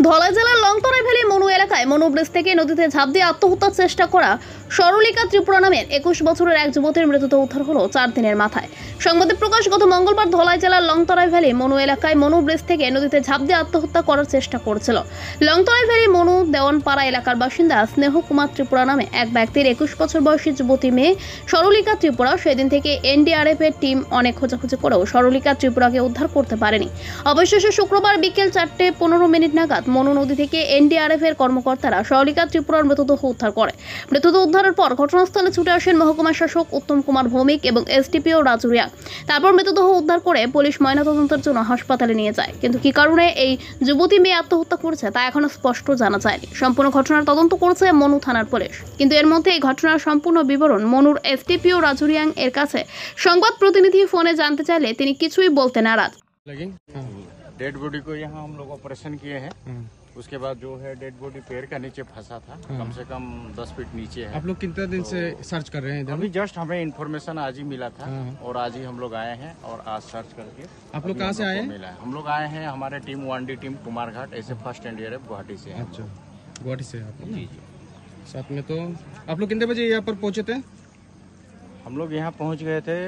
ধলাই জেলার লংতরাই ভ্যালি মনু এলাকায় মনু ব্রিজ থেকে নদীতে ঝাঁপ দিয়ে আত্মহত্যার চেষ্টা করা সরলিকা ত্রিপুরা নামের 21 বছরের এক যুবতীর মৃতদেহ উদ্ধার হলো 4 দিনের মাথায়। সংবাদে প্রকাশ গত মঙ্গলবার ধলাই জেলার লংতরাই ভ্যালি মনু এলাকায় মনু ব্রিজ থেকে নদীতে ঝাঁপ দিয়ে আত্মহত্যা করার চেষ্টা করছিল লংতরাই ভ্যালি মনু দেওয়ানপাড়া এলাকার বাসিন্দা স্নেহ কুমার ত্রিপুরা নামে এক ব্যক্তির 21 বছর বয়সী যুবতী মেয়ে সরলিকা ত্রিপুরা। সেদিন থেকে এনডিআরএফ এর টিম অনেক খোঁজাখুঁজি করেও সরলিকা ত্রিপুরাকে উদ্ধার করতে পারেনি। অবশেষে শুক্রবার বিকেল 4:15 নাগাদ মনু নদী থেকে এনডিআরএফ এর কর্মকর্তারা সরলিকা ত্রিপুরার মৃতদেহ উদ্ধার করে। মৃতদেহ উদ্ধারের পর ঘটনাস্থলে ছুটে আসেন মহকুমা শাসক উত্তম কুমার ভৌমিক এবং এসডিপিও রাজু রিয়া। তারপর মৃতদেহ উদ্ধার করে পুলিশ ময়নাতদন্তের জন্য হাসপাতালে নিয়ে যায়। কিন্তু কি কারণে এই যুবতী মেয়ে আত্মহত্যা করেছে তা এখনো স্পষ্ট জানা যায়নি। সম্পূর্ণ ঘটনার তদন্ত করছে মনু থানার পুলিশ। কিন্তু এর মধ্যে এই ঘটনার সম্পূর্ণ বিবরণ মনুর এসডিপিও রাজু রিয়াং এর কাছে সংবাদ প্রতিনিধি ফোনে জানতে চাইলে তিনি কিছুই বলতে নারাজ। डेड बॉडी को यहाँ हम लोग ऑपरेशन किए हैं। उसके बाद जो है डेड बॉडी पेड़ का नीचे फंसा था, कम से कम 10 फीट नीचे है। आप लोग कितने दिन से सर्च कर रहे हैं इधर? अभी जस्ट हमें इन्फॉर्मेशन आज ही मिला था और आज ही हम लोग आए हैं और आज सर्च करके आप लोग कहाँ से आए हैं? मिला है। हम लोग आए हैं, हमारे टीम 1D टीम कुमार घाट ऐसे फर्स्ट एनडीआरएफ गुवाहाटी से है। अच्छा, गुवाहाटी से आप लोग? जी जी। साथ में तो आप लोग कितने बजे यहाँ पर पहुँचे थे? हम लोग यहाँ पहुँच गए थे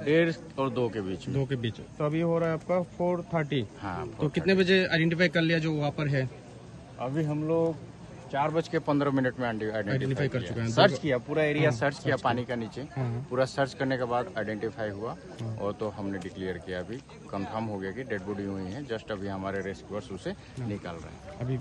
1:30 और 2 के बीच में। 2 के बीच। तो अभी हो रहा है आपका 4:30। हाँ, तो कितने बजे आइडेंटिफाई कर लिया जो वहाँ पर है? अभी हम लोग 4:15 में आइडेंटिफाई कर चुके हैं। सर्च किया, पूरा एरिया सर्च किया पानी का नीचे। हाँ। पूरा सर्च करने के बाद आइडेंटिफाई हुआ और तो हमने डिक्लेयर किया। अभी कंफर्म हो गया कि डेड बॉडी हुई है। जस्ट अभी हमारे रेस्क्यूअर्स उसे निकाल रहे हैं। अभी